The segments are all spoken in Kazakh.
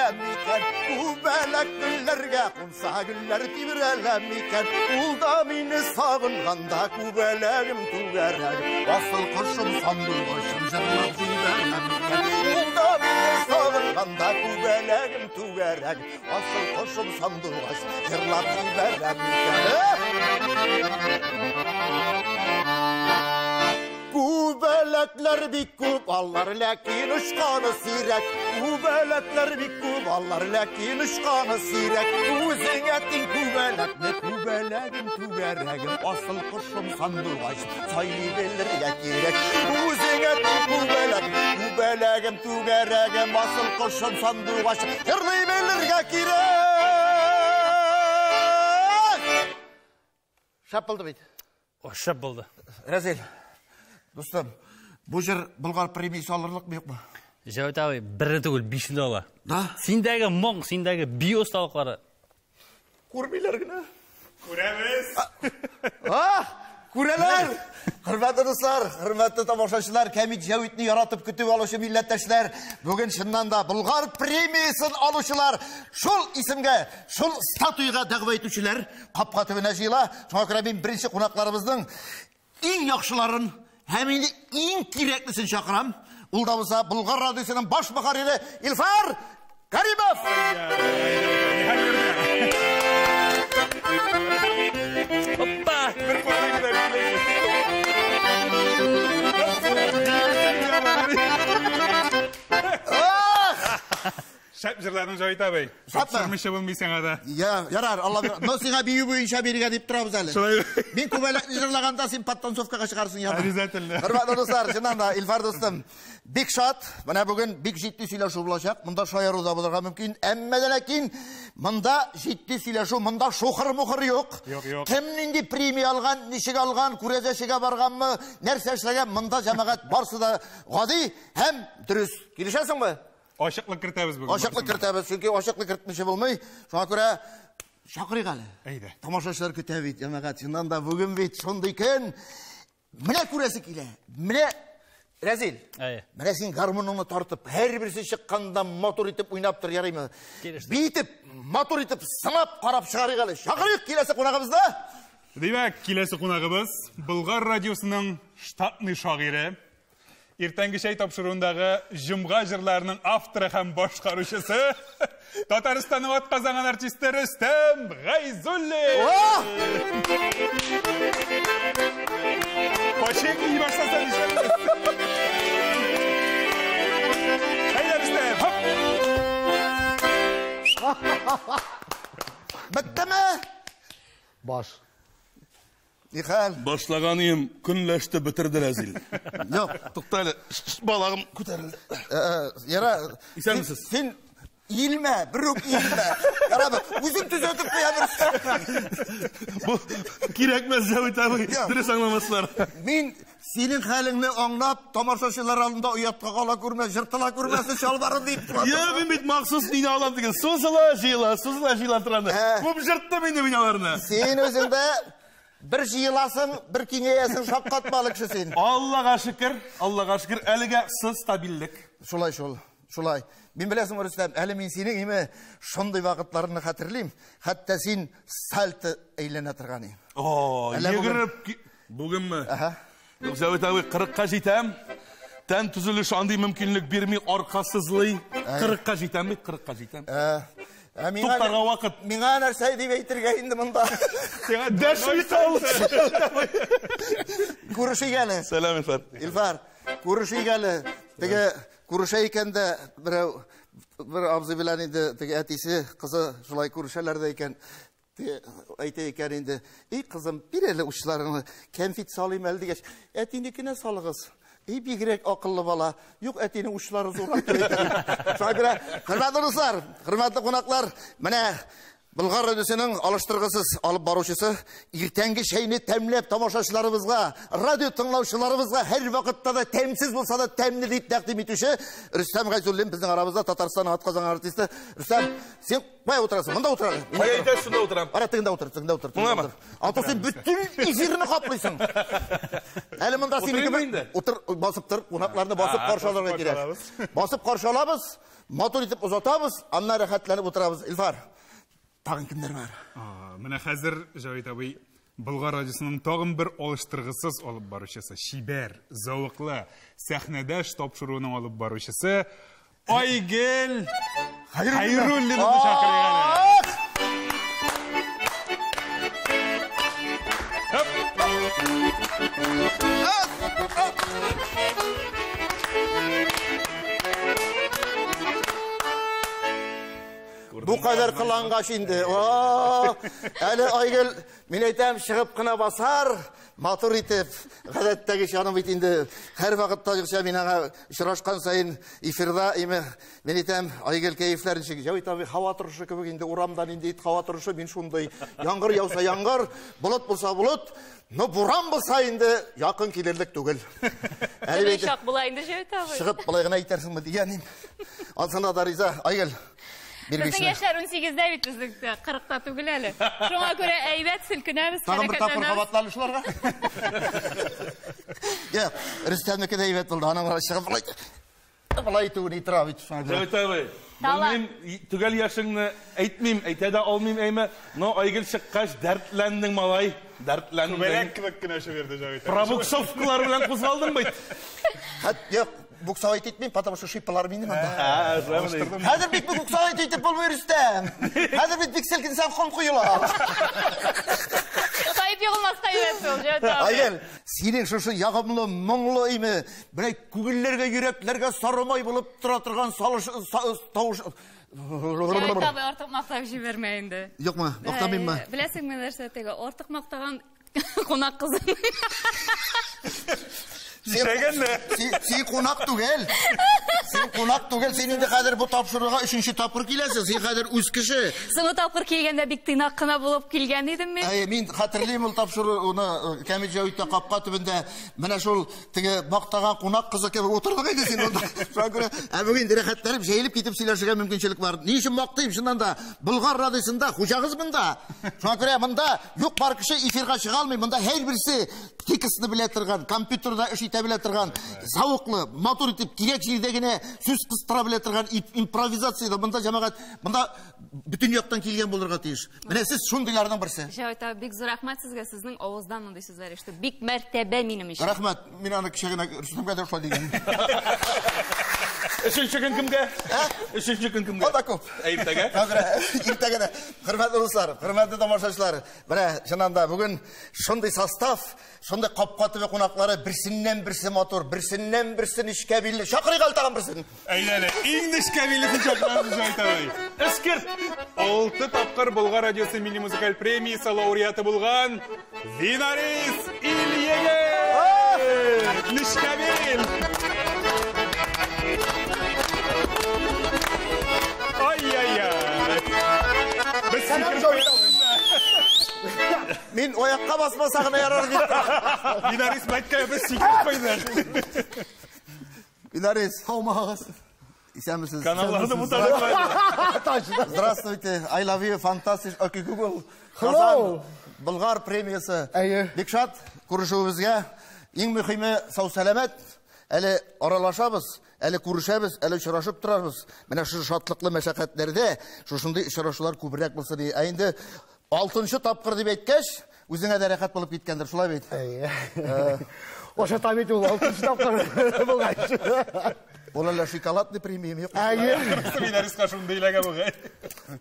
tibirelemiken, bu belek güllerge kunsa güller tibirelemiken, ulda beni sağınganda bu beleğim tüverek, asıl kuşum sandığı başım jırlap tibirelemiken, ulda beni sağınganda bu beleğim tüverek, asıl kuşum sandığı başım jırlap tibirelemiken. Bu belekler bir kuballar lakin ışkanı sirek. Bu belekler bir kuballar lakin ışkanı sirek. Bu zengetin kubelek ne kubeleğin kubereğin. Asıl kuşum sandığı başım saylı belirge gerek. Bu zengetin kubeleğin kubereğin. Asıl kuşum sandığı başım saylı belirge gerek. Şapıldı mıydı? O şapıldı. Rezil. Dostum, bu jır Bulgar pремиясы alırlık mı yok mu? Javit abi, birine tugul, beşinde ala. Da? Sendagi moң, sendagi bi ustalıkları. Көрмейлер гіне? Көреміз. Көреler! Hürmetli dostlar, hürmetli tamamşaşılar, kemik javitini yaratıp kütüp alışı milletteşler. Bugün şundan da Bulgar pремиясын alışılar. Şul isimge, şul statuyga dağva etüşüler. Kapka tübüne jıyla. Şuna göre ben birinci konaklarımızın en yakşıların, hem en kireklisini şakıram. Uldamıza Bulgar Radyosu'nun baş bakarıyla İlfar Karimov. Hoppa! Şap jırlarını Javit abi. Kapsırmışı bulmaysan ada. Ya, yarar, Allah bilir. No, sana büyü boyunca biriga deyip durabız әлі. Ben kubelekli jırlaganda sen pattonsovkaga çıkarsın ya. Обязательно. Hürmetli dostlar, şundan da İlfar dostum. Big shot, bana bugün big ciddi söyleşu bulacak. Mında şayarı da bulurga mümkün. Emmeden ekin, mında ciddi söyleşu, mında şohır muhır yok. Yok. Kimnindi premi algan, nişik algan, kurezeşiga bargan mı, nerse işlegen, mında cemaat barsı da gadi, hem dürüst. Girişesin mi? Aşıklık kırtağız bugün. Aşıklık kırtağız, çünkü aşıklık kırtmışı bulmayı. Şuna göre şakırık hali. Eyde. Tamaşaçılar kütevit, cemaat. Şundan da bugün bit, şundayken, mine kuresi kile, mine rezil. Mine sen garmonunu tartıp, her birisi çıkkanda motor itip oynaптыр, yaray mı? Bitip, motor itip, sınap, karap çıkarık hali. Şakırık kilesi konağımızda. Demek, kilesi konağımız, Bulgar Radyosu'nun ştatный şagiri, ertangi şey topşuruğundağı Jumga jırlarının avtorı hem boşkaruşusu, Tataristan'ın at kazanan artisti Rüstem Gayzulli. Koşek iyi başlasan işe. Haydi Rüstem, hop. Bitti mi? Baş. İhal. Başlaganıyım, künleşti bitirdi rezil. Yok. Tuktayla, balağım küterildi. Yara. İser misiniz? Sen ilme, bürük ilme. Yara bak, uzun düzeltip koyabilirsin. Bu kirekmez Javit abi, dürüst anlamasılar. Men senin halini anlap, tamaşaçılar alında uyatta kala kurma, jırtıla kurması şalvarın deyip duradu. Ya ben bit maksus nini alam degen, suzula jıyla tırandı. Bu jırttı beni binalarına. Sen özünde bir jıyılasın, bir kengeyesin, şapkatmalıkşı sen. Allah'a şükür, elige sız stabillik. Şulay. Ben bilesin Rüstem, әлі мен senin ime şonday vakitlerini hatırlayayım. Hatta sen saltı eylene tırganı. Yegirip, bugün mü? Javit abi 40'ka jitem. Ten tüzülüş anday mümkünlük birmi arkasızlığı. 40'ka jitem mi? 40'ka jitem. Tuktарға vakit. Mena narsa deyip eytirge indi mında. Deşvi kaldı. Kuruşu geli. Selam İlfar. İlfar, kuruşu geli. Tege kuruşayken de bir abzı bilen indi. Tege etisi kızı şulay kuruşalardayken aytayken indi. Ey kızım bir ele uçlarını kemfit salayım elde geç. Etindekine salığız. İyi bir girek akıllı bala. Yok etini uçları zorak. Şuna göre hürmetli dostlar, hürmetli konaklar. Mene Bulgar Radyosu'nun alıştırgısız alıp baruşusu. Ertengi şeyini temlep tamaşaçılarımızga, radyo tınlavçılarımızga her vakitte de temsiz bulsa da temli deyip takdim etüşü. Rüstem Gayzulli'nin bizim aramızda Tatarstan'ın at kazanan artisti. Rüstem sen koya oturasın, bunda oturalım. Hayır, şunda oturam. Ara tığında otur. Buna mı? Altı sen bütün izirini kaplaysın. Eliminde seni gibi otur, basıp dur, konaklarını basıp karşılarına gerek. Basıp karşılamız. мотор итеп ұзатабыз, анна рәхәтләнеп отырабыз. Илфар, тағын кімдер бар? Менә хәзер Җавит абый Болгар радиосының тагын бер алыштыргысыз алып баручысы, шибәр, зауыклы, сәхнәдә тапшыруының алып баручысы Айгел Хайруллинны чакырыйк. Bu kadar kılangaç indi. Әлі Айгел, мен айтам, шығып қына басар, матур итеп, ғадаттағы шаным бит инде. Һәр вакытта жықша мен аға ұшырашқан сайын эфирда, мен айтам, Айгел кәйіфләрін шек. Җавит абый, хава тұрышы кебек инде, урамдан инде хава тұрышы, мен шундай, яңгыр яуса яңгыр, булыт булса булыт, но буран булса инде якын килерлек түгел. Әле шак була инде Җавит абый. Шығып былай гына әйтерсеңме дигәнем. Алсана да риза, Айгел. Безнең яшьләр 18дә бит безнең 40та түгел әле. Шуңа күрә әйбәт селкенәбез, тагын бер тапкыр кабатланышуларга. Я, Рөстәмнеке дә әйбәт булды. Аның чыгып былай түгел итра бит. Җавит абый, мен түгел яшыңны әйтмим, әйтә дә алмыйм әйме, но Айгел чыккач дәртләндең малай, дәртләндең. Күбәләк кебек кенә шөберде Җавит абый. Пробуксовкалар белән кузгалдың бит. Yok, buksavayt etmeyeyim, потому что şippalar benim anda. Hazır bit bu buksavayt etip olmuyor Rüstem. Hazır bit pikselkin sen kon kuyula. Sayıp yığılmazsa evet ol, Җавит абый. Ayel, senin şu yağımlı, мұңлы ими, бірey күгіллерге, yüreklerge sarımay bulup tıratırgan tavuş... Җавит абый, артык мактап җибәрмә инде. Yok mu? Maqtamayım mı? Беләсеңме нәрсә теге, артык мактаган кунак кызын. Sen konak tugel. Sen konak tugel. Sen indi kadar bu tapşırığa 3-nче tapır kilesin. Sen kadar üz kişi. Соңгы тапкыр килгәндә бик тыйнак кына булып килгән идем мин. Мен хатırlayayım ул tapşırı оны Камил Җавитта капка төбендә менә шул теге бактаган кунак кызы кебек утырдык иде син онда. Шуңа күрә бүген рәхәтләнеп җәелеп китеп сөйләшергә мөмкинчелек бар. Ни өчен мактыйм? Шуннан да Болгар радиосында хуҗагыз монда. Шуңа күрә монда юк бар кеше эфирга чыга алмый. Монда һәр берсе текстны белә торган, компьютерда эш итә белә торган, зауыклы, мотор итеп кирәк җирдә генә сүз кыстыра белә торган импровизациядә монда җәмәгать, монда бүтән яктан килгән булырга тиеш. Менә сез шундыйларның берсе. Җавит абый, бик зур рәхмәт сезгә, сезнең авыздан мондый сүзләр ишетеп. Бик мәртәбә минем өчен. Рәхмәт. Мин аны кичәгенә Рөстәмгә дә шулай дигән. Өченче көн кемгә? Өченче көн кемгә? Анда күп. Иртәгә? Иртәгә. Хөрмәтле дуслар, хөрмәтле тамашачылар. Менә шунда бүген шундый состав, шундый капкаты вә кунаклары берсеннән-берсе мотор, берсеннән-берсе нишкәбилле. Шакырыйк алтаган берсен. Әйдәле, иң нишкәбилле чакырабыз Җавит абый. Эскерт. 6 тапкыр Болгар радиосы милли музыкаль премиясе лауреаты булган Винарис Ильегер. Нишкәбил. Ай-яй-яй. Мин оякка басмаса гына ярар дип. Винарис мәткә без сикереп куйдык. Винарис, хаумагыз. Исәнмесез? Каналларны буталып. Здравствуйте. I love you, fantastic. Okay, Google. Hello. Болгар премиясы. Әйе. Бик шат күрешүебезгә. Иң мөһиме сау сәламәт. Әле аралашабыз, әле күрешәбез, әле очрашып торабыз. Менә шу шатлыклы мәшәкатьләрдә шушындый очрашулар күбрәк булса ди. Инде 6-нчы тапкыр дип әйткәч, үзеңә дә рәхәт булып киткәндер, шулай бит. Әйе. Оша табит ул 6-нчы тапкыр булгач. Ул әле шоколадный премия юк. Әйе. Винарискә шундыйларга бугай.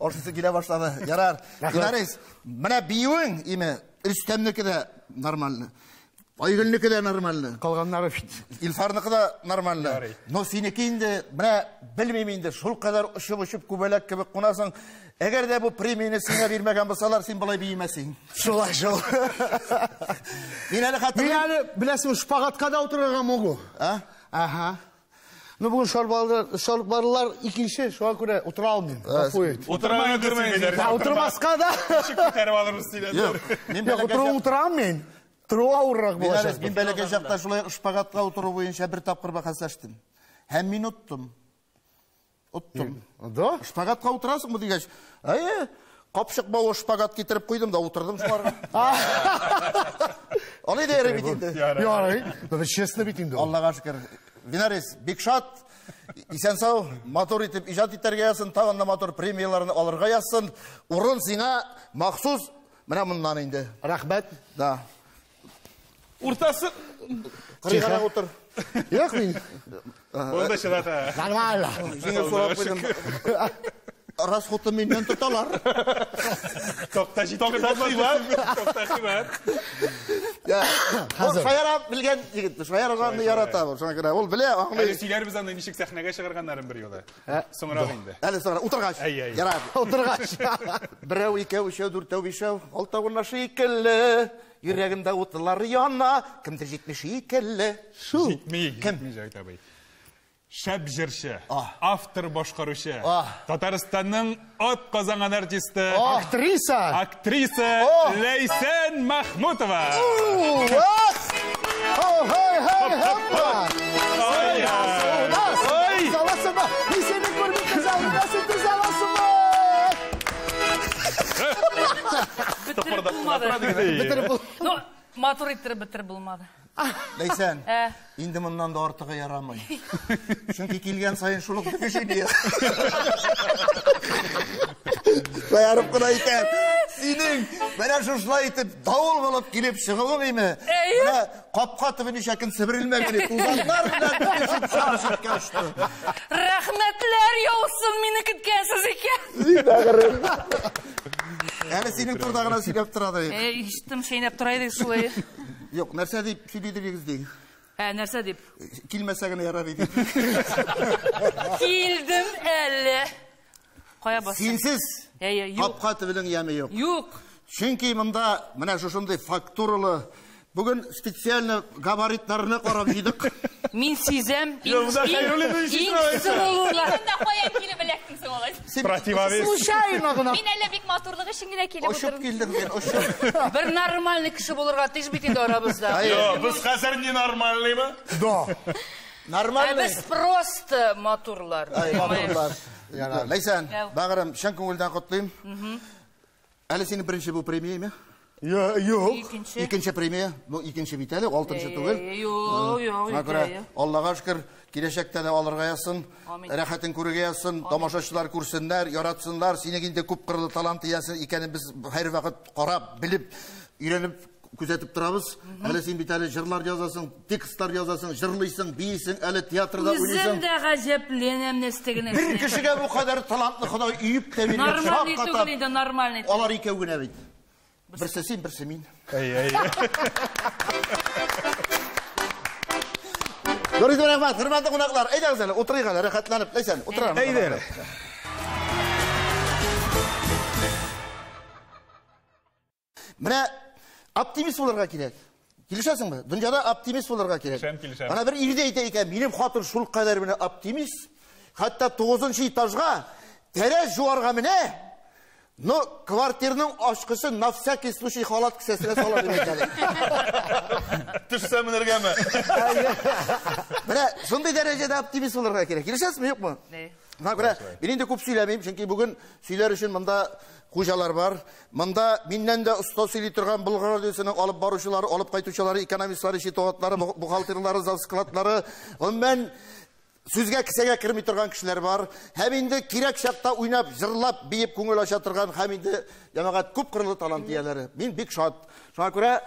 Ашысы килә башлады. Ярар. Винарис, менә биюең име Рөстәмнеке дә нормальный. Айгөлнеке дә нормальный. Калганнары бит. Илфарныкы да нормальный. Но синеке инде, менә белмим инде, шул кадәр ышып күбәләк кебек кунасың. Әгәр дә бу премияны сиңа бирмәгән булсалар, син булай биемәсең. Шулай шул. Мин әле Мин хәтерлим. әле беләсең шпагатка да утырырга могу. Ага. Ну бүген шалбарлар икенче, шуңа күрә утыра алмыйм. Гафу ит. Утырмаган күрмәйсез. Утырмаска да. Күтәреп алырбыз силәр. Мин Утырам мин. Труа урак булачак. Мин бәләкәй чакта шулай шпагатка утыру буенча бер тапкыр бәхәсләштем. Һәм мин уттым. Да? Шпагатка утырасыңмы дигәч, әйе, капчык бау шпагат китереп куйдым да утырдым шуларга. Алай да ярый бит инде. Ярый. Бу честно бит инде. Аллага шөкер. Винарис, бик шат. Исән сау, мотор итеп ижад итәргә ясын, тагында мотор премияларын алырга ясын. Урын сиңа махсус менә моннан инде. Рәхмәт. Да. Уртасы... Кырыгана утыр. Yok muyum? Onda şılata. Нормально. Жеңел сорап куйдым. Расходты менен тоталар. Tokta kıymat. Ya, o şayara bilgen yigit, şayaragаны ярата. Шуңа күрә ул белә, аңлый. Әлі сөйлер біз анда нишек сәхнәгә чыгарганнарын бір yola. Соңырақ инде. Әле соңра утыргач. Ярат. Отырғаш. Берәү, икәү, өчәү, дүртәү, бишәү, алтауына шикелле. Йөрәгендә утлар яна, кемдер җитмеш икелле. Кім? Шәп жыршы, автор башқарушы, Татарстанның от қазанған артисті, актриса Лейсен Махмутова. Матур иттірі бітір болмады. Лейсен, инде моннан да артыгы ярамый. Чөнки килгән сайын шулык движение. Баярып кына икән. Синең менә шушылай итеп давыл булып килеп чыгуың име? Менә капка төбен ишәкен себерелмәгән иде. Узаннар белән чыгышып качты. Рәхмәтләр яусын, мине көткәнсез икән. Әле синең турда гына сөйләп торады. Иштем, шәйнәп торайды шулай. Юк, нәрсә дип сөйлидегез ди? Нәрсә дип? Килмәсә генә ярар иде. Килдем әле. Кая бассын? Синсез капка төбенең яме юк. Юк. Чөнки монда менә шушындый фактуралы бүген специально габаритларны карап җыйдык. Мин сизәм. Противовес. Мин әле бик матурлык өчен генә килеп Ошып утырдым. килдем мен, ошып. Бер нормальный кеше булырга тиеш бит инде арабызда. Biz хәзер ненормальныймы? Да. Нормально. Без просто матурлар. Матурлар. Лейсен, багырым, шын күңелдән котлыйм. Әле синең беренче бу премияме? Yok. Икенче премия, бу икенче бит әле, алтынчы түгел. Юк. Аллага шөкер, киләчәктә дә алырга ясын, рәхәтен күрергә ясын, тамашачылар күрсеннәр, яратсыннар, синең инде күп кырлы талант иясе икәнен без һәр вакыт карап, билеп, өйрәнеп күзәтеп торабыз. Әле син бит әле җырлар язасың, текстлар язасың, җырлыйсың, бийсең, әле театрда уйныйсың. Үзем дә гаҗәпләнәм нәрсәгә. Бер кешегә бу кадәр талантлы Ходай өйеп тә биргән. Нормальный түгел инде, нормальный. Алар икәү генә бит. Берсе син, берсе мин. Görüşmek üzere, hürmetli konuklar. Eydiniz hele, oturayım hele, rehatlanıp. Neyse, oturalım. Eydir. Mene, optimist olurga gerek. Kilişesin mi? Dünyada optimist olurga gerek. Kilişem. Bana bir iride ite benim hatır şul kadar mene optimist. Hatta 9. etajga tere juarga mene. No, kvartirning oshqisi na всякий случай holat kisasiga soladi ekan. Tushsam nirgami? Mana shunday darajada optimist bo'lishga kerak. Kelishasizmi, yo'qmi? Mana ko'ra, men endi ko'p suylamayman, chunki bugun suylar uchun menda xo'jalar bor. Menda mendan da ustoz suyli turgan Bulg'or radiosining olib boruvchilari, olib qaytuvchilari, ekonomistlari, shitoatlari, buxgalterlari, zavskladlari, umuman Сүзгә кисәгә кирми торган кешеләр бар. Һәм инде кирәк чакта уйнап, җырлап, биеп күңел ача торган һәм инде җәмәгать күп кырлы талант ияләре. Мин бик шат. Шуңа күрә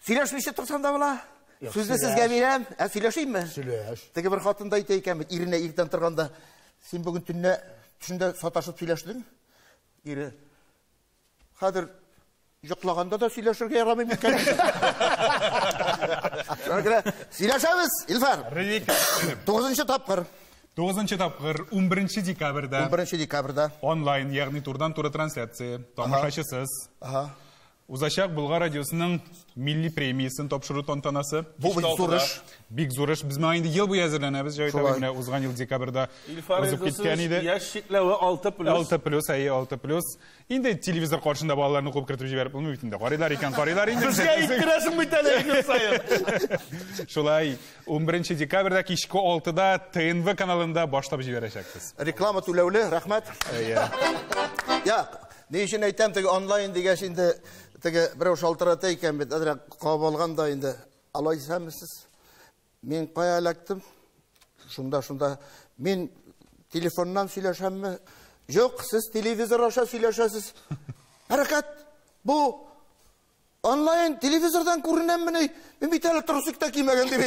сөйләшмичә торсам да була. Сүзне сезгә бирәм. Сөйләшимме? Сөйләш. Теге бер хатын да әйтә икән бит, иренә иртән торганда, син бүген төнне төшендә саташып сөйләшдең? Ире. Хәзер Йоклаганда да сөйләшергә ярамый микән? Сөйләшәбез, Илфар. 9-нчы тапкыр. 9-нчы тапкыр 11 декабрьдә. 11 декабрьдә. Онлайн, ягъни турдан-туры трансляция, тамашачысыз. Узачак Булгар радиосының милли премиясын тапшыру тантанасы. Бу Бик зур эш. Без моңа инде ел буе әзерләнәбез. Җайда менә узган ел декабрьдә узып киткән иде. Яшь чикләве 6+. Инде телевизор каршында балаларны куып кертеп җибәреп булмый бит инде. Карыйлар инде. Безгә иткерәсең бит әле көн сайын. Шулай 11 декабрьдә кичке 6-да ТНВ каналында башлап җибәрәчәкбез. Реклама түләүле, рәхмәт. Я, ни өчен әйтәм, теге онлайн дигәч инде теге берәү шалтырата икән бит, әдрәк кабып алганда инде. Алайсызмы? Мен кая эләктем? Шунда. Мен телефоннан сөйләшәмме? Жоқ, сіз телевизор аша сөйләшәсез. Әрәкәт, бұл онлайн телевизордан көрінем мені. Мен бит әлі трусикта кимәгән дип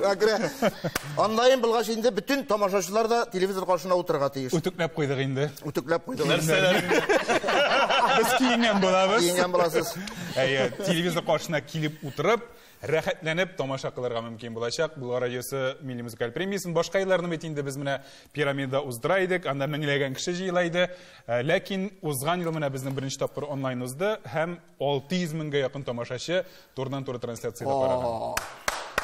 әйтәләр. Онлайн булгач инде бүтән тамашачылар да телевизор каршына утырырга тиеш. Үтүкләп куйдык инде. Үтүкләп куйдык. Без киенгән булабыз. Киенгән буласыз. Телевизор каршына килеп утырып, рәхәтләнеп тамаша кылырга мөмкин булачак. Булгар радиосы милли музыкаль премиясын башка елларны бит инде без менә пирамида уздыра идек, анда меңләгән кеше җыела иде. Ләкин узган ел менә безнең беренче тапкыр онлайн узды һәм 600 меңгә якын тамашачы турыдан-туры трансляциядә караган.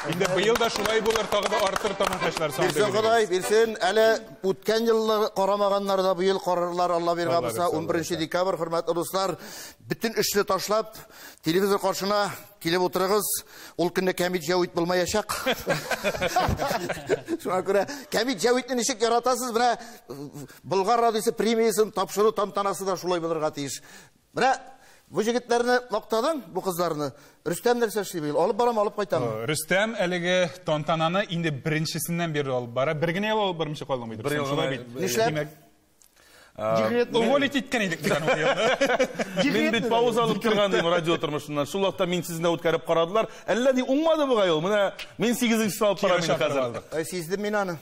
Инде быел да шулай булыр, тагы да артыр тамашачылар саны. Бирсен Ходай, бирсен. Әле үткән еллар карамаганнар да быел карарлар, Алла биргән булса. 11 декабрь, хөрмәтле дуслар, бүтән эшне ташлап, телевизор каршына килеп утырыгыз. Ул көнне Камит Җавит булмаячак. Шуңа күрә Камит Җавитне ничек яратасыз? Менә Болгар радиосы премиясын тапшыру тантанасы да шулай булырга тиеш. Менә бу җегетләрне мактадың, бу кызларны. Рөстәм нәрсә эшли бит? Алып барам, алып кайтам. Рөстәм әлеге тантананы инде беренчесеннән бери алып бара. Бер генә ел алып бармыйча калдым иде. Нишләп? Уволить иткән идек дигән ул. Мин бит пауза алып торган идем радио тормышыннан. Шул вакытта мин сезне үткәреп карадылар. Әллә ни уңмады буга ел. Менә мин 8нче алып барам инде хәзер. Сиздем мин аны.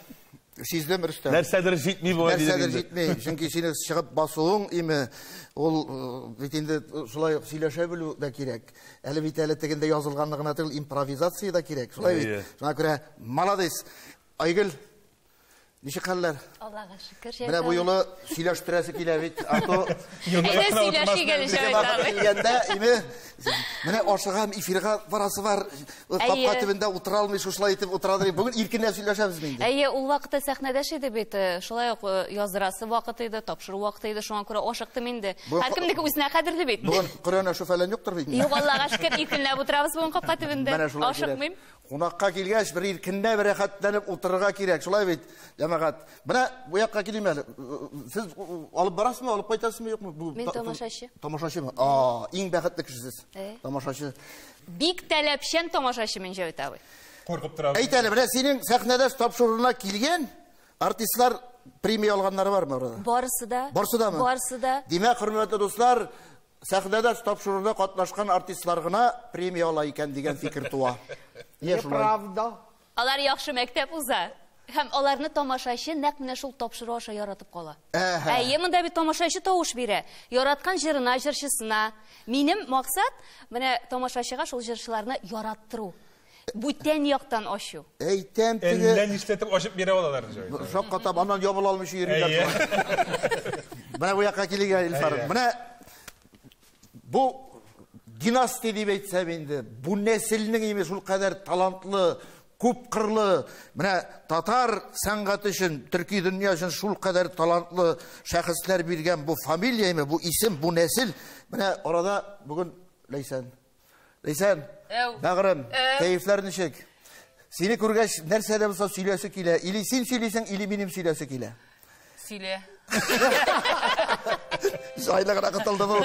Сиздем Рөстәм. Нәрсәдер җитми буга диде. Нәрсәдер җитми. Чөнки сине чыгып басуың име, ул бит инде шулай сөйләшә белү дә кирәк. Әле бит әле тегендә язылганлыгы гына түгел, импровизация да кирәк. Шулай бит. Шуңа күрә молодец. Айгөл, ничек хәлләр? Аллага шөкер. Менә бу юлы сөйләштерәсе килә бит. Ато менә ашыгам эфирга барасы бар. Капка төбендә утыра алмый шулай итеп утырадыр. Бүген иркенләп сөйләшәбез инде. Әйе, ул вакытта сәхнәдә иде бит. Шулай ук яздырасы вакыты иде, тапшыру вакыты иде. Шуңа күрә ашыктым инде. Һәркемнеке үзенә кадерле бит. Бүген Коръән ашу фәлән юктыр бит. Юк, Аллага шөкер, иркенләп утырабыз бүген капка төбендә. Ашыкмыйм. Кунакка килгәч, бер иркенләп рәхәтләнеп утырырга кирәк. Шулай бит, җәмәгать. Менә бу якка килим әле. Сез алып барасызмы, алып кайтасызмы, юкмы? Мин тамашачы. Тамашачымы? Иң бәхетле кешесез. Тамашачы. Бик таләпчән тамашачы мин Җавит абый. Коркып тора. Әйт әле, менә синең сәхнәдә тапшыруына килгән артистлар премия алганнары бармы орда? Барысы да. Барысы дамы? Барысы да. Димәк, хөрмәтле дуслар, сәхнәдә тапшыруда катнашкан артистлар гына премия ала икән дигән фикер туа. Правда. Алар яхшы мәктәп уза. Һәм аларны тамашачы нәкъ менә шул тапшыру аша яратып кала. Әйе, монда бит тамашачы тавыш бирә. Яраткан җырына, җырчысына. Минем максат менә тамашачыга шул җырчыларны яраттыру. Бүтән яктан ачу. Әйтәм Әллә теге. нишләтеп ачып бирә алалар җай. Шаккатап аннан ябыла алмыйча йөриләр. Менә бу якка килгән Илфар. Менә бу династия дип әйтсәм инде, бу нәселнең име шул кадәр талантлы, күп кырлы, менә татар сәнгате өчен, төрки дөнья өчен шул кадәр талантлы шәхесләр биргән бу фамилия име, бу исем, бу нәсел. Менә арада бүген Ләйсән. Ләйсән, бәгърем, кәефләр ничек? Сине күргәч, нәрсәдә булса сөйләсе килә. Или син сөйлисәң, или минем сөйләсе килә. Сөйлә. Айлыгына кытылды бу.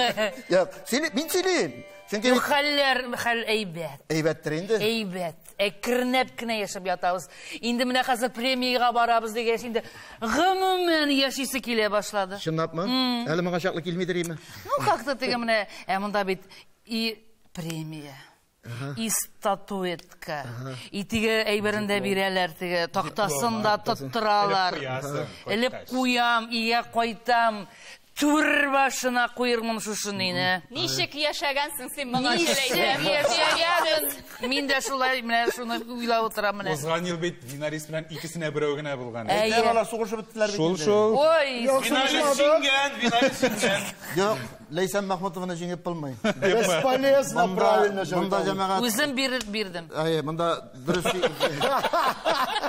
Юк, мин сөйлим. Чөнки Хәл әйбәт. әйбәттер инде. Әйбәт. Әкренәп кенә яшәп ятабыз. Инде менә хәзер премияга барабыз дигәч, инде гомумән яшисе килә башлады. Чынлапмы? Әле моңа чаклы килмидер име? Ну, как-то теге менә, монда бит и премия. И статуэтка. И теге әйберендә бирәләр, теге тактасында тоттыралар. Элеп куям, ия кайтам. Түр башына куйырмын шушыны ине. Ничек яшәгәнсең син моңа Ничек яшәгәнсең? Мин дә шулай менә шуны уйлап утырам менә. Узган ел бит финалист белән икесенә берәү генә булган. Әйе, алар сугышып беттеләр бит. Шул. Ой, Финалист җиңгән. Юк, Ләйсән Мәхмүтовны җиңеп булмый. Бесполезно, правильно Монда җәмәгать. үзем бирдем. Әйе, монда дөрес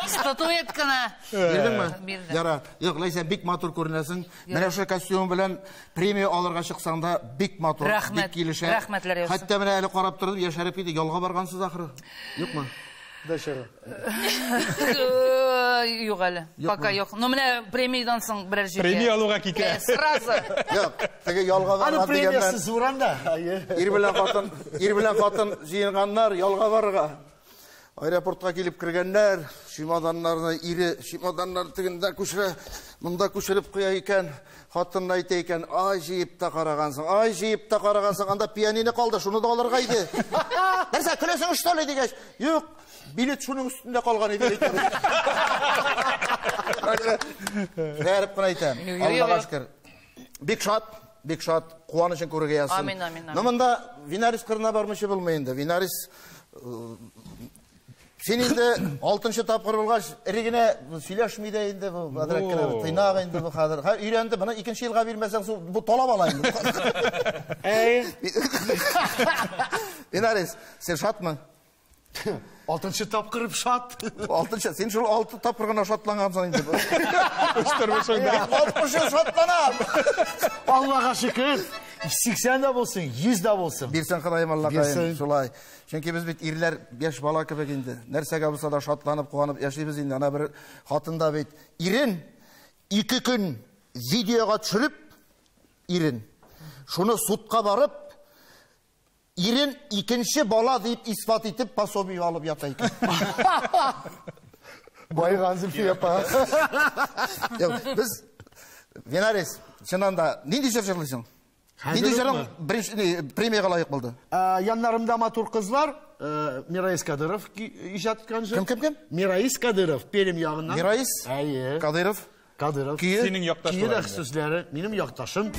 Статуэтканы. бирдеңме? Бирдем. Яра. Юк, Ләйсән бик матур күренәсең. Менә шул костюм белән премия алырга чыксаң да бик матур, бик килешә. Рәхмәтләр ясың. Хәтта менә әле карап тордым, яшәреп иде, ялга баргансыз ахры. Юкмы? Дәшәре. Юк әле. Пока юк. Ну менә премиядан соң берәр җиргә. Премия алуга китә. Сразу. Юк, теге ялга Аны барган премиясы дигәннән. зуранда. Әйе. Ир белән хатын җыенганнар ялга барырга. Аэропортқа келіп кіргенler, шимаданларына ири, шимаданлар тігінде көшірі, мұнда көшіріп қоя екен, хатынын айта екен, ай жиып та қарағансың, анда пианино қалды, шуны да алыр қайды. Нәрсе, күлесің үш толы дегеш, yok, билет шуның үстінде қалған еді. Бәріп қына айтам, Аллаға шүкір. Бек шат, қуанышын көруге ясын. Амин. Намында Винарис қырына бармышы болмайынды. Винарис сен енді 6-шы тапқыр болғаш, ірігіне сөйлешмейді енді, тыйнақ енді бұл қадыр. Үйренді, бұны 2-ші елға бермесең, бұл толап алайын. Винарис, сен шатмы? 6-шы тапқырып шат. 6-шы, сен шыл 6 тапқырғына шатланғансың енді. 6-шы шатланам. Аллаға шүкір. 80 да болсын, 100 да болсын. Берсен қадайым Алла қайын, шулай. Çünkü biz bit irler 5 bala köpek indi. Nersege bulsa da şatlanıp, kuanıp yaşayız indi. Ana bir hatında bit. İrin 2 gün videoga çürüp, İrin. Şunu sutqa barıp, İrin 2. bala deyip ispat etip pasobiyi alıp yatayım. Bayıgan zülfü yapa. Biz, Vinaris, şundan da ne diyeceksiniz? Neydi canım premiye layık oldu? Yanlarımda matur kızlar, Mirais Kadyrov icad etken jön. Kim? Mirais Kadyrov, benim yağından. Mirais Kadyrov. Senin yaktaşın. Kiyi de sözleri, benim yaktaşım.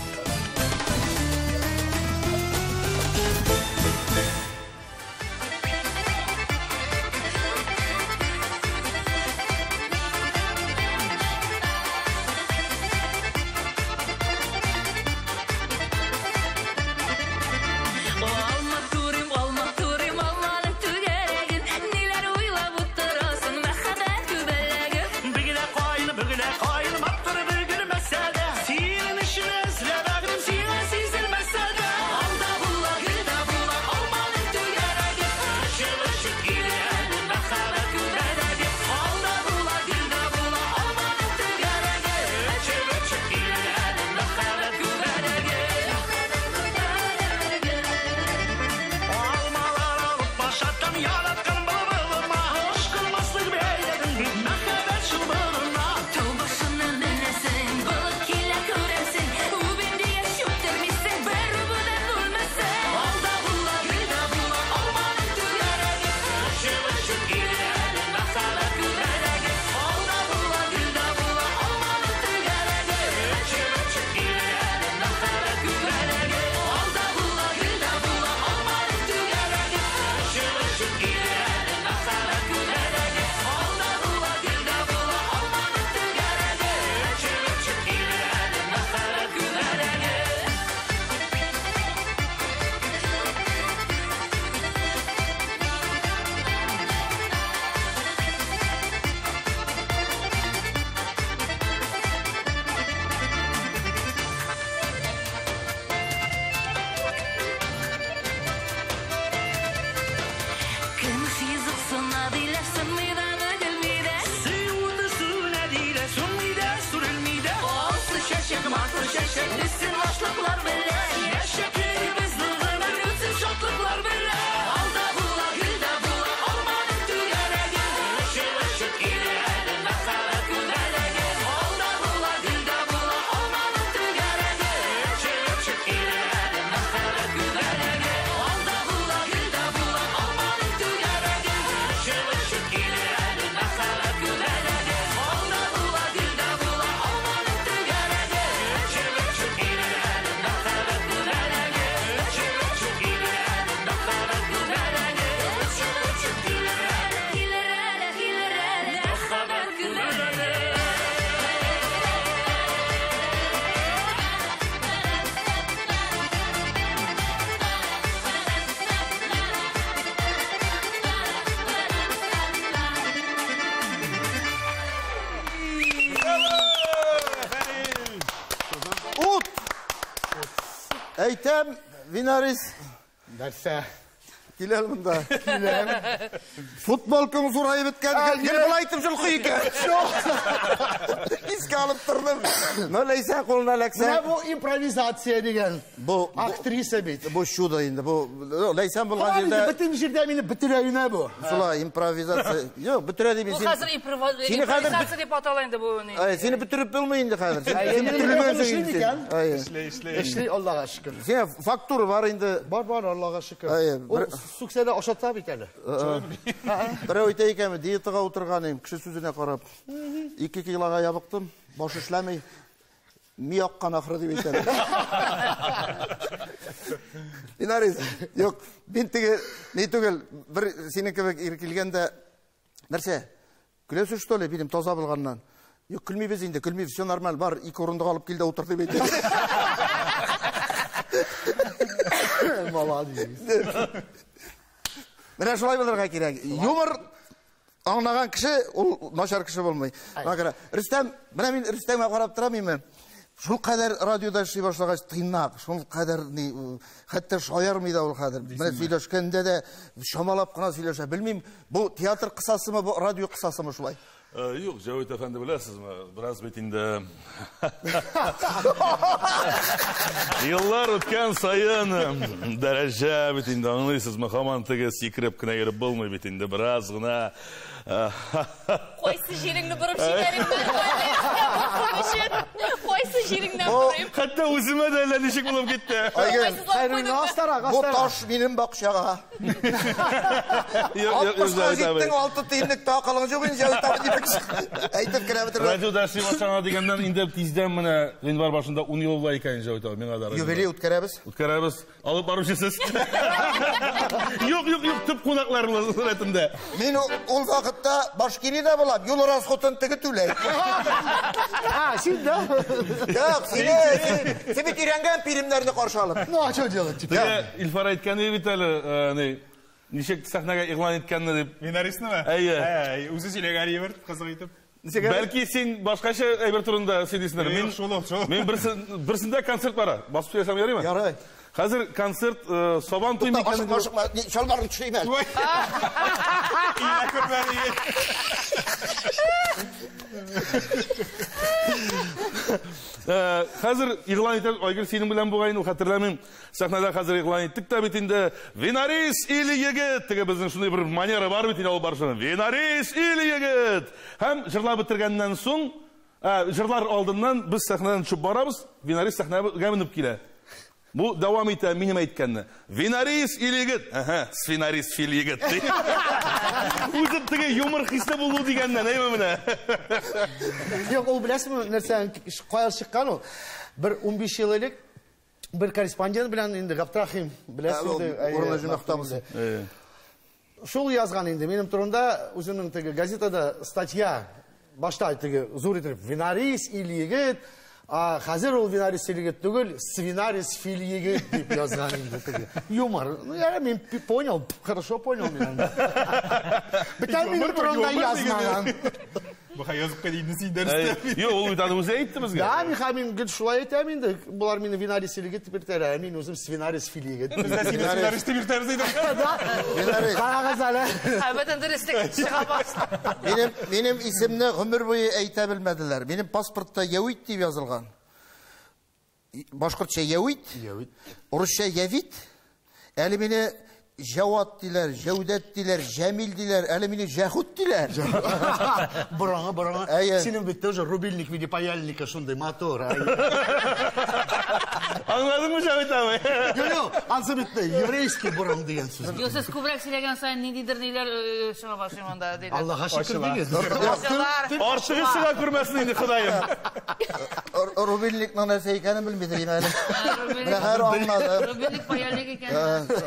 Eytem, Vinaris. Derse. Келел мұнда. Футболкың сұрайып біткен. Кел бұл айтып жылқы екен. Еске алып тұрдым. Нөлейсен қолына ләксен. Мына бұл импровизация деген. Актриса бейт. Бұл шуда енді. Ләйсен болған жерде... Бітін жерде мені бітірәуіне бұл. Солай, импровизация. Жоқ, бітірәді мен Бұл қазір импровизация деп аталайынды бұл. Сені бітіріп білмейінді қазір. Eşli Allah'a şükür. Sen faktör var indi. Var Allah'a şükür. O suksede aşatta biteli. Bir öйтейken diyetiga отырғаным, кіші сөзіне қарап, 2 килоға ябықтым, баш işlemей, ми аққан ақыры деп айтады. Бинарис, жоқ, мен тіге, не түгел, бір сенекі келгенде, нәрсе, күлесіз что ли, білім таза болғаннан. Yok külmeybiz indi, külmeybiz, все нормаль, бар, 2 орынды қалып келді отыр деп айтады. Міне шолай болырға керек. Юмор аңнаған кіші, ол нашар кіші болмай. Рүстем, міне мен Рүстемге қарап тұрамын. Шул қадар радиода шей башлағаш тыйнақ, шул қадар хәтті шайармайды ол қадар. Міне сөйлешкенде де шамалап қына сөйлеша. Білмеймін, бұл театр қысасы ма, бұл радио қысасы ма шулай? Yok, Cavit Efendi bilesiniz mi? Biraz bitinde... Yıllar ötken sayın derece bitinde anlıyorsunuz mu? Haman tege sikrep kine gelip bulmuyor bitinde. Biraz gına... Қойсы жеріңді бұрып жіберейін. Қойсы жеріңді бұрып. Hatta uzime de öyle nişik bulup gitti. Bu taş benim bakışağa. Altmışta jitten 6 tiyinlik daha kalın yok. Aytıp kirebitir. Radyo dersi başına degenden indep tizden mine Rinvar başında un yolla eken Cavit abi. Юбилей utkarabız. Utkarabız. Alıp barışısız. Yok, tıp konaklarla suretinde. Men ol vakitte başkiri de bulam. Yol rasxotun tigi tüley. Ha, şimdi? Yok, seni bitirengen primlerini karşı alıp. No, çocuğum. İlfar aytkanı biteli, nişek sahnaga iğlan etkenini deyip. Vinarisni mi? Eyye. O'zi söylegan yebir, qiziq etib. Belki sen başkaça ayber turunda söyleysinler. Men birisinde konsert var. Basıp söylesem yarayım mı? Yaray. Hazır konsert Soban Tuy Aşıkma, şalvarını düşüreyim. İyi kurbanı. Hazır iğlan eter, aygır senin bilen bu ayını hatırlamayım. Sahnada hazır iğlan ettik de bitinde Vinaris ili yigit. Tege bizden şunday bir manera var bitinde ol barışına. Vinaris ili yigit. Hem jırlar bitirgenden son, jırlar aldığından biz sahnadan çıkıp barabız. Vinaris sahnaya geminip kile. Bu devam ete minim aytkanni. Vinaris ili yigit. Aha, Svinaris fil yigit. Uzun tege yumor hisse bulu degenden, eymi mine? Yok, o bilasizmi narsa qoyal chiqqan o. Bir 15 yillik bir korrespondent bilan endi Gaptrahim bilasizmi? O'rnajim maqtamız. Şol yazgan endi menim turumda o'zining tege gazetada statya boshda tege zo'r etib Vinaris ili yigit. Hazır ol Vinaris Filiyget tugul, Svinaris Filiyget deyip yazgan indi. Юмор. Ну, я понял, хорошо понял меня. Бітен менің тұрымда yazmagan. Бұға yazıp қадейді сен дәрісті. Yok, ol bitadi o'zi aytdi bizga. Да, мен gül şulay etem indi. Bular meni Vinaris Filiyget deyip ertele. Men o'zim Svinaris Filiyget. Bizdə seni Svinaris deyip ertemiz deydim. Qara qazale. Elbette dürüstlük çığa başladı. Benim isimni ömür boyu ayta bilmediler. Benim pasportta Yavit deyip yazılgan. Başkırtça Yavit. Rusça Yavit. Eli beni Javat diler, Jevdet diler, Cemil diler, eli beni Jehut diler. Burana. Senin bitti hocam rubilnik vidi payalnika şunday motor. Anladın mı Cavit abi? Yok, ansı bitti. Yevreyski buram diyen söz. Yok, siz kubrak silegen sayın nedir neyler şuna başlayayım onda dedi. Allah'a şükür değil. Arşığı sığa kürmesin indi Xudayım. Rubilnik nanesi ekeni bilmediğim elim. Her anladım. Rubilnik payalnik eken.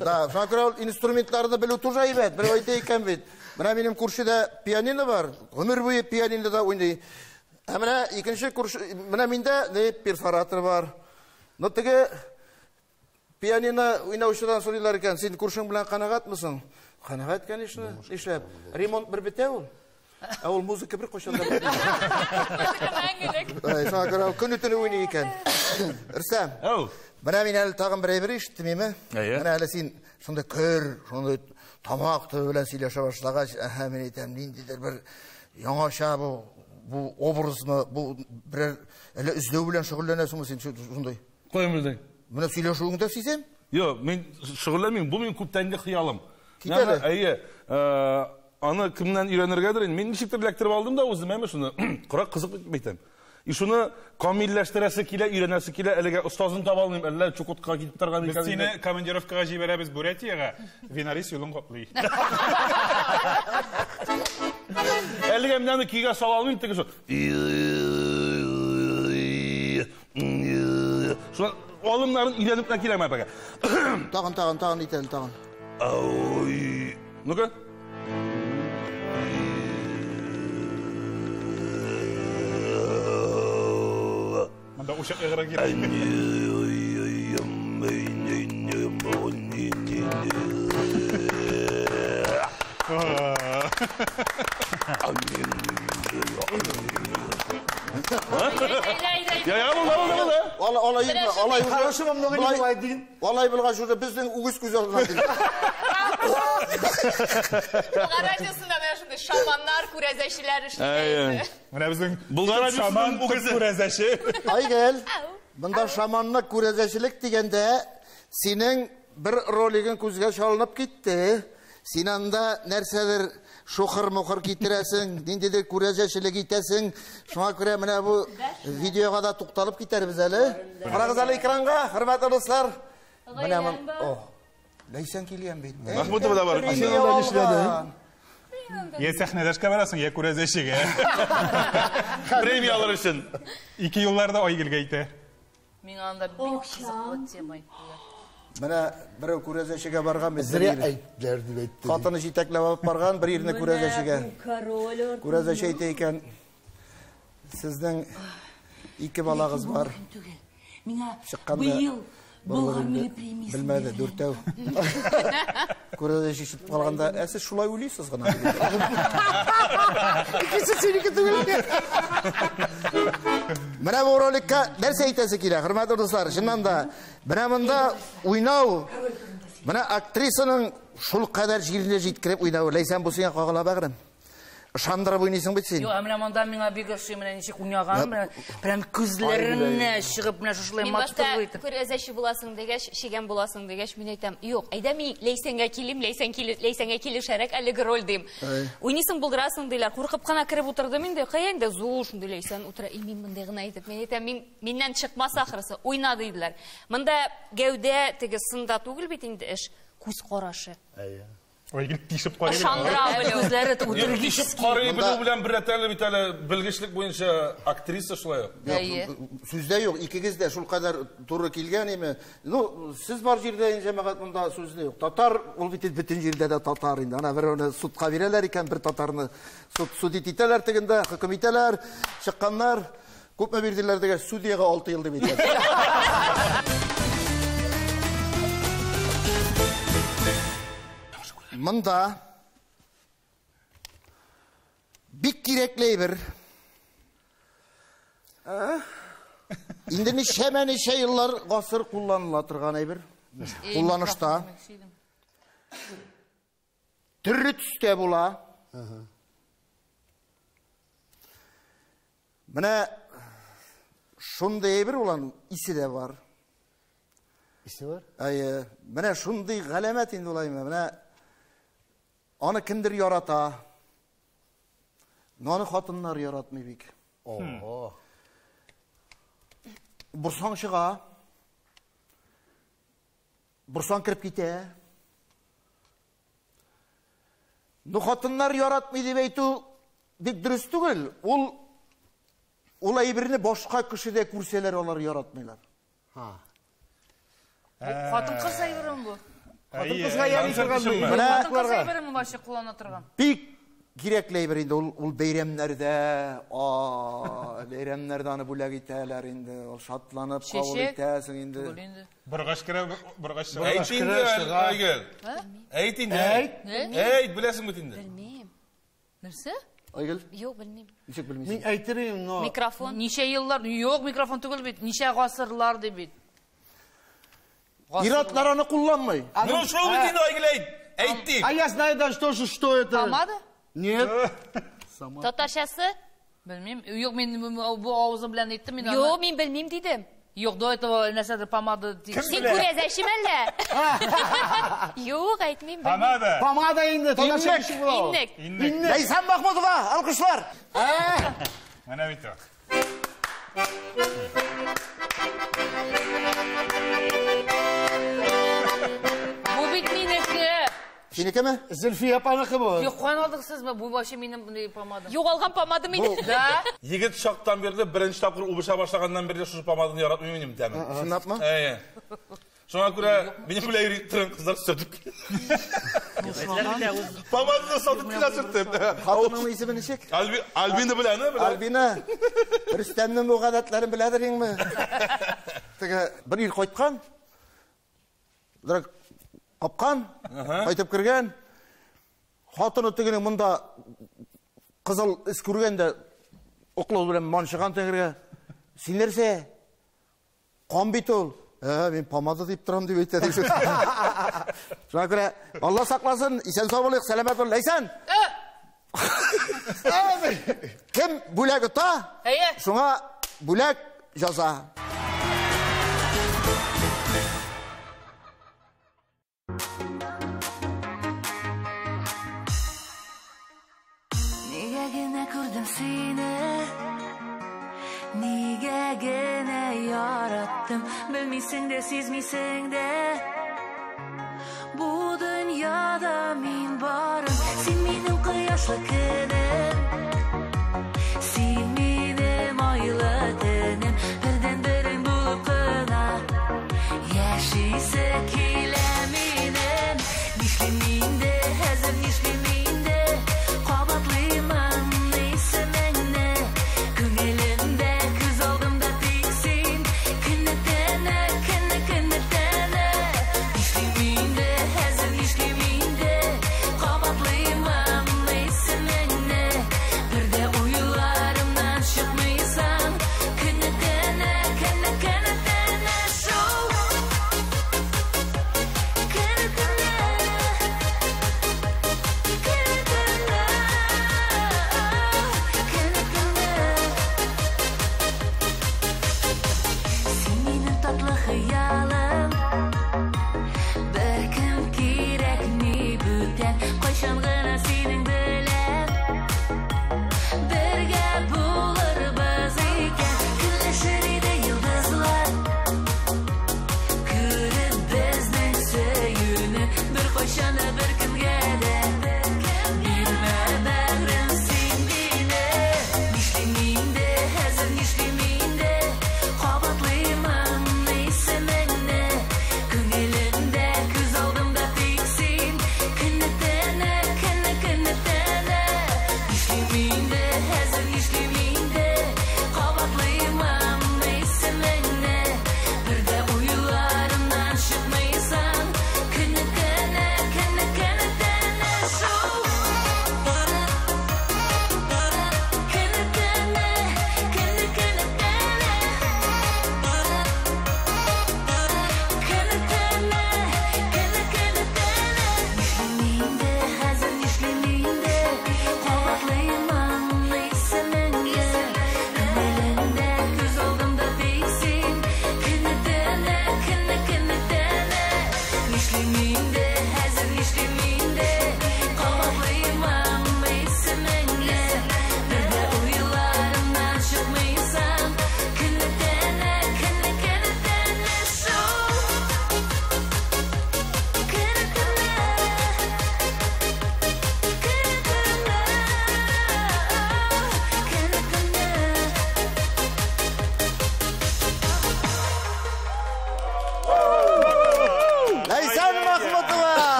Da, Şakral instrumentlarını bile oturacağım et. Bir öйтейken bit. Benim kurşuda piyanino var. Ömür boyu piyanino da oynayı. Hemen ikinci kurşu, benim de perforatör var. Notege piyanino oynayışından soruyorlarken sen kurşun bilen kanagat mısın? Kanagatken işlep. Remont bir bite ol. Ol müzik bir koşanda. Şakral künütünü oynayırken. Рүстәм. Ау. Менә мин әле тагын бер ишеттем, име? Әйе. Менә әле син шунда көр, шунда тамак төбе белән сөйләшә башлагач, мен әйтәм, ниндидер бер яңаша бу образны, бу бер әле эзләү белән шөгыльләнәсеңме син шундай? Каян белдең? Менә сөйләшүеңдә сизәм. Yok, ben şugullanmayayım. Bu benim kuptengi hıyalım. Kiteli. Әйе, аны kimden öğrenirgedir? Men nişiktir lektirip aldım da özüm ama şunu. Kurak kızık beytem. Şunu kamilleştiresi kile, öğrenesi kile, elege ustazını tabalmayayım. Elle çukutka gidip targan. Biz seni komandirovkaga жиберәбез Бурятияга, Винарис юлын коплый. Elege menden de kiga salalmayayım tek şu. Şuna oğlumların öğrenip ne kileme peki? Tağın итәл, тағын. Oy. Ну-ка. Мында ушак ягыра кирә. Ya Vallahi bilga şurada bizden uğuz güzel olmadı. Bulgar radiyosunda ben şimdi şamanlar, kurezəşilər işləyir. Менә безнең Bulgar шаман radyosunun uğuzu. күрәзәше. Ay gel. Bunda şamanlık kurezəşilik degende senin bir rolügün күзгә çalınıp gitti. Sen anda нәрсәдер шухыр-мухыр китерәсең, ниндидер күрәзәшилек итәсең. Шуңа күрә менә бу видеога да тукталып китербез әле. Карагыз әле экранга, хөрмәтле дуслар. Менә мен, Ләйсән килгән бит. Mahmud'u da var. Я сәхнәдә эшкә барасың, я күрәзәшегә. Премиялар için. 2 елларда Айгөлгә әйтә. Мен анда бик кызыклы тема айттылар. Менә берәү күрәзәшегә барган без. Зря әйттеләр дип әйтте. Хатыны җитәкләп алып барган, бер ирне күрәзәшегә. Күрәзәш әйтә икән. Сезнең 2 балагыз бар. Чыкканда Bulgar Milli Pремиясы. Bilmedi, 4 Күрәзәш ишетеп калганда, сез шулай уйлыйсыз гына. Икесе синеке түгел. Менә бу роликка нәрсә әйтәсе килә, хөрмәтле дуслар? Чыннан да, менә монда уйнау, менә актрисаның шул кадәр җиренә җиткереп уйнавы, Ләйсән бу сиңа кагыла бәгърем. Ышандырып уйныйсың бит син. Yo, менә монда миңа бик ошый, менә ничек уйнаган, прям күзләренә чыгып, менә шушылай матур итеп. Күрәзәши буласың дигәч, шигән буласың дигәч, мин әйтәм, юк, әйдә мин Ләйсәнгә килим, Ләйсәнгә килешәрәк әлеге роль дим. Уйныйсың, булдырасың диләр. Куркып кына кирип утырдым инде. Каян да зур шундый Ләйсән утыра, мин монда гына әйтеп, мин әйтәм, миннән чыкмас ахрысы, уйна диләр. Монда гәүдә теге сында түгел бит инде эш, күз карашы. Айгөл тишеп карый. Ышандыра белү. Күзләре Тишеп карый белү белән бер әтәле бит әле белгечлек буенча актриса шулай. Сүздә юк, икегез дә шул кадәр туры килгән име? Ну, сез бар җирдә җәмәгать монда сүздә юк. Татар, ул бит бөтен җирдә дә татар инде. Ана бер судка бирәләр икән бер татарны. Суд итәләр тегендә, хөкем итәләр, чыкканнар. Күпме бирделәр дигән судьяга 6 ел дип әйтәләр. Монда бик кирәкле бер. Инде ничә еллар гасыр кулланыла торган әйбер. Кулланышта. Төрле төстә була. Менә шундый әйбер улан исе дә бар. Исе бар? Менә шундый галәмәт инде улаймы. Менә аны кемдер ярата. Аны хатыннар яратмый бик. Бурсан чыга. Бурсан кирип китә. Ну хатыннар яратмый дип әйтү бик дөрес түгел. Ул әйберне башка кешедә күрсәләр алар яратмыйлар. Хатын-кыз әйберем бу. Хатын-кызга ярый торган бу. Хатын-кыз әйберем башы куллана торган. Бик кирәкле әйбер инде ул бәйрәмнәрдә, бәйрәмнәрдә аны бүләк итәләр инде. Ул шатланып кабул итәсең инде. Быргаш керә, быргаш чыга. Әйт инде, Айгөл. Әйт инде. Әйт, беләсең бит инде. Белмим. Нәрсә? Айгөл? Yok bilmem. Ничек белмисең? Мен әйтерем, но... Mikrofon. Неше еллар, yok mikrofon түгел бит, неше ғасырлар деп бит. Иратлар аны кулланмай. Ну, что вы тебе айгілейді? Әйттік. А я знаю даже тоже, что это. Помада? Нет. Татаршасы? Білмейм. Yok, мен bu ağzım bilen ettim. Yok, men bilmem dedim. Yok, до этого нәрседе помада. Sen күрәзәшім әллә? Yok, әйтмейм. Помада. Помада инде, тамаша киши була. Иннек. Ләйсән Махмудова, алкышлар. Менә бит. Bu bit mineki. Синекеме? Зөлфия апаныкы бу. Yok, koyan aldıq siz mi? Bu başı benim pomada. Yok alған помады мен. Da? Егет шақтан берді, бірінші тапқыр ұбыша баштағаннан берді, шушы помаданы яратмай менем тәмін. Шындапмы? Соңа күрә, менің біләй үреттірін қыздар сүрдік. Помаданы сатып кіла сүрттім. Хатынның исеме ничек? Альбина біләні? Альбина. Рүстәмнең мөгадәтләрен беләдереңме? Теге бер ил кайткан. Дирек капкан, кайтып кергән. Хатыны тегенең монда кызыл ис күргәндә оклау белән маншыган тегергә. Син нәрсә? Кан бит ул. Мен помада дип торам дип әйтә. Шуңа күрә Алла сакласын, исән сау булыйк, сәламәт бул. Ләйсән. Кем бүләк ота? Шуңа бүләк жаза. Nega gene kurdum seni, nega gene yarattım, bilmisen de sezmisen de. Bu dünyada min varım, sen benim kıyaşlı günüm, sen benim aylı günüm, birden birin bulup kına, yaşaysa kileminin, nişliminde, hazır nişliminde, qabatlıyman neysemenine, küngelimde kız aldım da tiksin, künnetene, künnetene, nişliminde, hazır nişliminde, qabatlıyman neysemenine, bir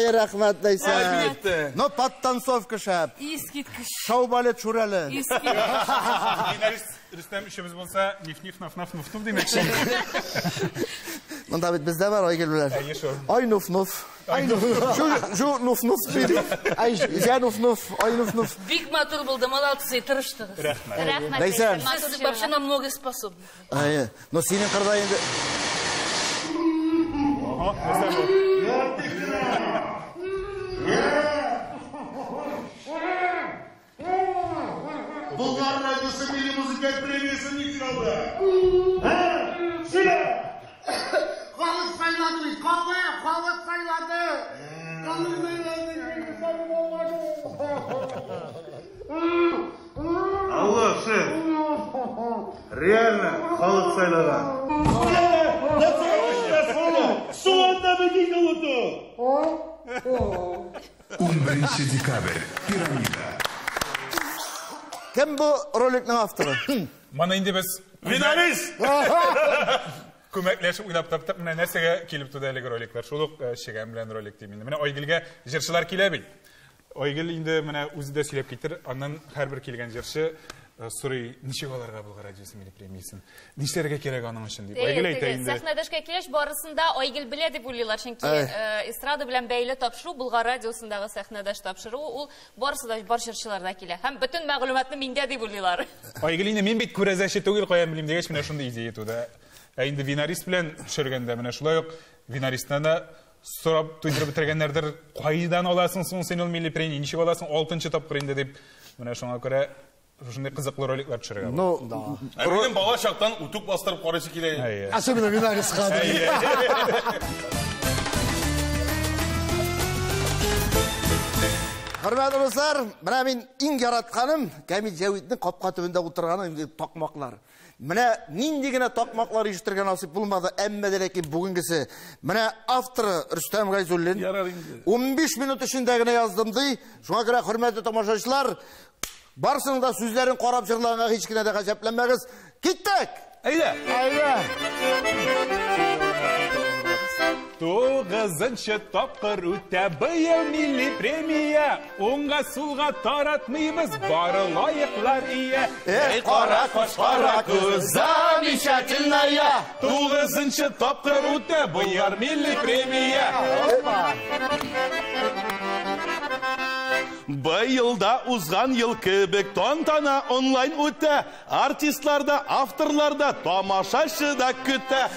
Ай, рахмат дейсен. Әлбетте. Но подтанцовка шап. Искиткіш. Шау балет шуралы. Финалист Рүстем үшіміз болса, ниф-ниф, наф-наф-нуф-нуф демекші. Мында бит бездә бар Айгелбиләр. Ай нуф-нуф. Жу нуф-нуф бит. Ай жа нуф-нуф, ай нуф-нуф. Бик матур болды, молодцы, тырыштыңыз. Рахмат. Дейсен. Сіз вообще намного способны. Ай, но синең кырда инде Bulgar Radyosu Milli Müzikal Premiyası'nı ilk aldı. Şöyle. Kalıp sayladı biz. Kalıp sayladı. Kalıp sayladı. Allah şey. Реально kalıp sayladı. Şu anda bir yıldı. 11 dekabr. Piramida. Kim bu rolikning avtori? Mana endi biz Finalist. көмәкләшеп уйлап таптык, менә нәрсәгә килеп туды әлеге роликлар. Шул ук шигән белән ролик дим инде. Менә Айгелгә җырчылар килә бит. Айгел инде менә үзе дә сөйләп китер, аннан һәрбер килгән җырчы сорый, ничек аларга Болгар радиосы милли премиясын? Нишләргә кирәк аның өчен дип. Айгел әйтә инде. Сәхнәдәшкә килеш барысында Айгел белә дип уйлыйлар, чөнки эстрада белән бәйле тапшыру, Болгар радиосындагы сәхнәдәш тапшыру, ул барысы да бар җырчыларда килә. Һәм бөтен мәгълүматны миндә дип уйлыйлар. Айгел инде мин бит күрәзәче түгел, каян белим дигәч, менә шундый идея туды. Инде винарист белән төшергәндә менә шулай ук винаристтан да сорап туйдырып бетергәннәрдер, кайдан аласың соң син ул милли премия, ничек аласың 6-нчы тапкыр инде дип, менә шуңа күрә шундай кызыклы роликлар төшерә. Ну, Әминем бала чактан утук бастырып карыйсы килә. Особенно винаристка. Hörmətli dostlar, менә мин иң яратканым Камил Җавидның капка төбендә утырганы такмаклар. Менә нинди генә такмаклар ишетергә насыйп булмады, әмма дә ләкин бүгенгесе. Менә авторы Рөстәм Гайзуллин 15 минут эчендә генә яздым ди. Шуңа күрә хөрмәтле тамашачылар, барсының да сүзләрен карап җырлаганга һич кенә дә гаҗәпләнмәгез. Киттек! Әйдә. Тугызынчы тапкыр үтә быел милли премия. Уңга сулга таратмыйбыз, бары лайыклар ия. Кара кош, кара күз, замечательная. Тугызынчы тапкыр үтә быел милли премия. Быйылда узган ел кебек тантана онлайн үтә. Артистларда, авторларда, тамашачыда көтә.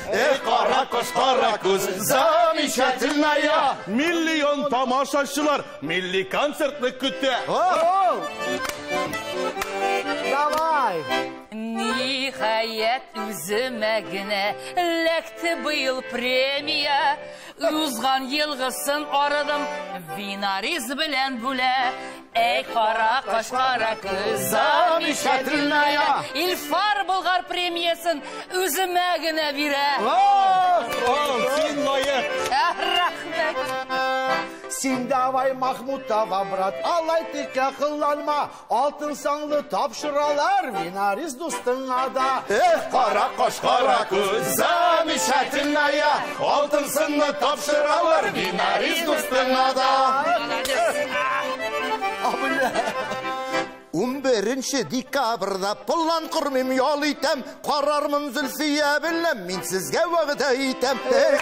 Кара кош, кара күз, замечательная. Миллион тамашачылар милли концертны көтә. Давай. Ниһаят үземә генә ләкте быел премия. Узган елгысын арыдым, винарист белән бүлә. Эй, кара кош, кара күз, замечательная. Илфар Болгар премиясын үземә генә бирә. Син лайык. Рәхмәт. Син давай Махмутова, брат, алай тик акылланма. Алтын саңлы тапшыралар винарист дустыңа да. Кара кош, кара күз, замечательная. Алтын сынны тапшыралар винарист дустыңа да. 11 декабрда план курмым, ял итәм, карармын Зөлфия белән, мин сезгә вәгъдә итәм.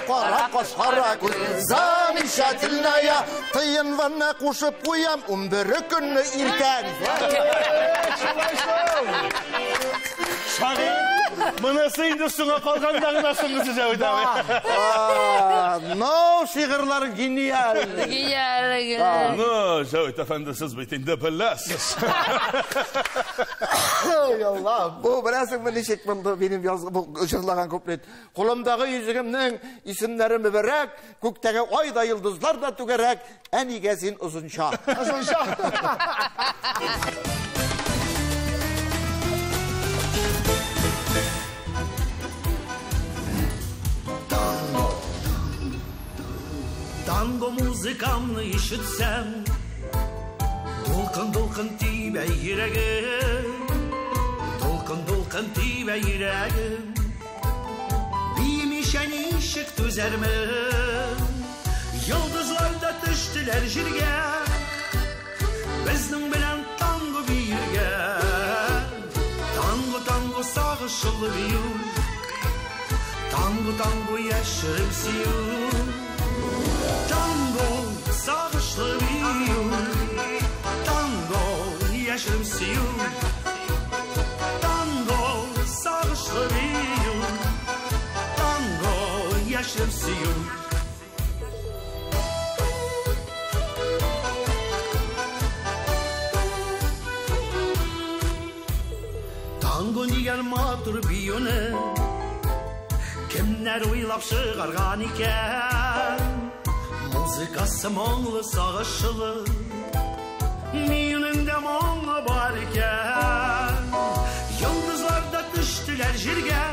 Кара кош, кара күз, замечательная. Тыйынванны кушып куям, 11 көнне иртән. Шагыйрь, монысы инде соңга калганда гына соңгысы Җавид абый. Ну, шигырьләр гениаль. Гениаль. Ну, Җавид әфәнде, сез бит инде беләсез. Ой Алла, бу беләсеңме ничек булды минем җырлаган куплет. Кулымдагы йөзегемнең исемнәре мөбарәк, күктәге ай да йолдызлар да түгәрәк, әнигә син узынча. Tango muzıkamını işitsem, dolkın dolkın tibə yüreğim, dolkın dolkın tibə yüreğim. Biyim işen işik düzermem, yıldızlarda tış düştüler jirge Bizning bilan tango birge Tango sağışılı biyur Tango yaşarım siyur Tango sağışlı biyur Tango yaşarım siyur Tango sağışlı biyur Tango yaşarım siyur Tango diyen matur biyonu Kimler oylap çıkargan iken Muzikası moңlı sağışılı Miyonunda moңlı var iken Yıldızlar da düştüler jirge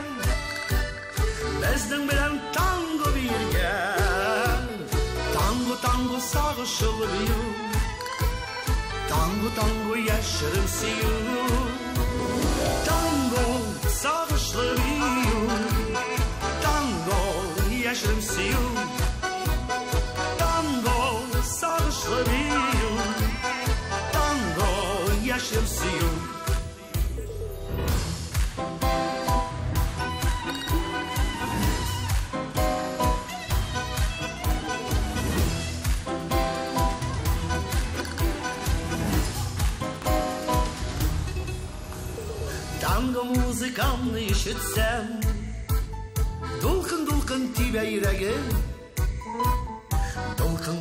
Bizning bilan tango birge Tango sağışılı biyur Tango yaşarım siyur Tango sağışlı biyur Tango yaşarım siyur Tango sağışlı biyur Tango yaşarım siyur Tango muzikamni işitsem Dulkın tibe yüreğim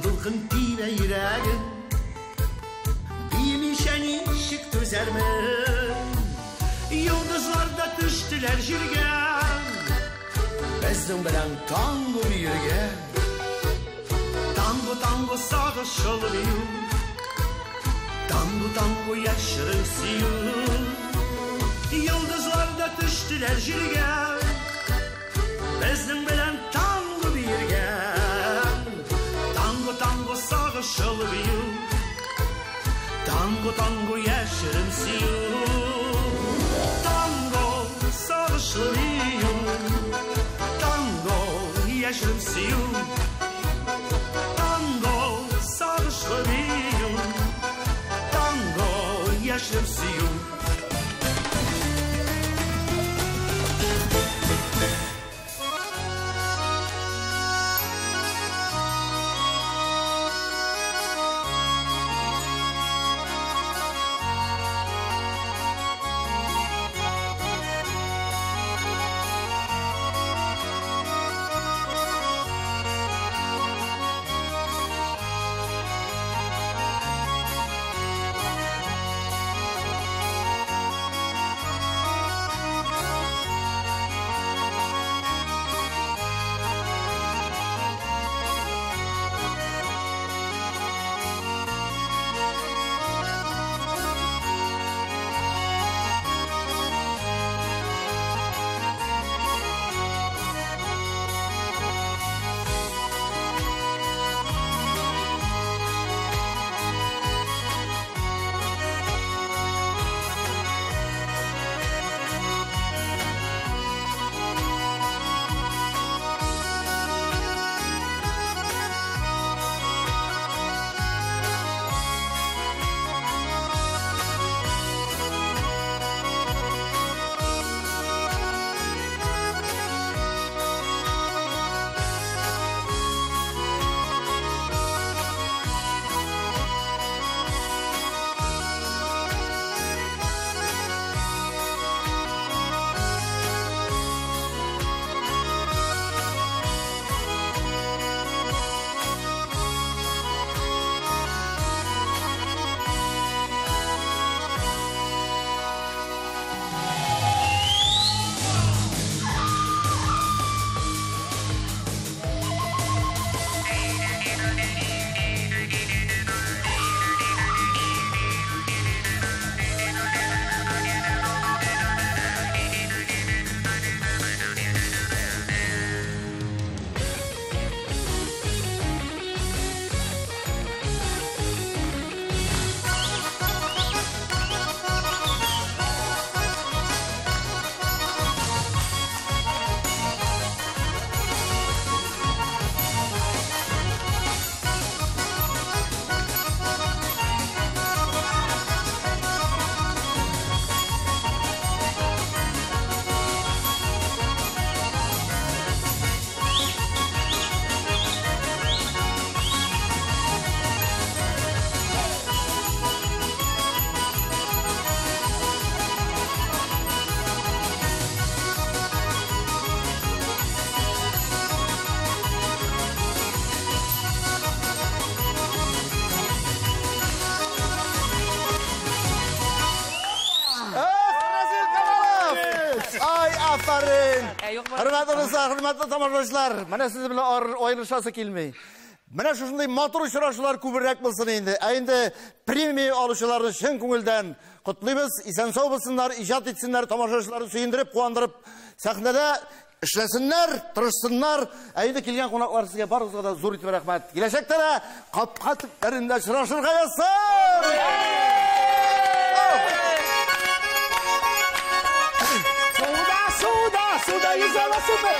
Dulkın tibe yüreğim Bilmişen ışık tözer mi Yıldızlar da düştüler jirge Bizning bilan tango birge Tango sağışılı biyur Tango yaşarım siyur Yıldızlar da düştüler jirge Bizning bilan tango birge Tango sağışılı biyur Tango yaşarım siyur Tango sağışılı biyur Tango yaşarım siyur Tango sağışılı biyur Tango yaşarım siyur Hürmetli dostlar, hürmetli tomoshabinlar, mana siz bilan ayrılışası kelmey. Mana shunday motor uchrashuvlar ko'proq bo'lsin endi. Endi premiya olishlarni chin ko'ngildan qutlaymiz. Eson sog' bo'lsinlar, ijod etsinlar, tomoshabinlarni suyundirib, quvondirib, sahnada ishlasinlar, tirishsinlar. Endi kelgan qo'noqlar sizga barizga zo'r etib rahmat. Kelajakda da qattiqlarida uchrashirga yozsin. Suda yüzemezsin be.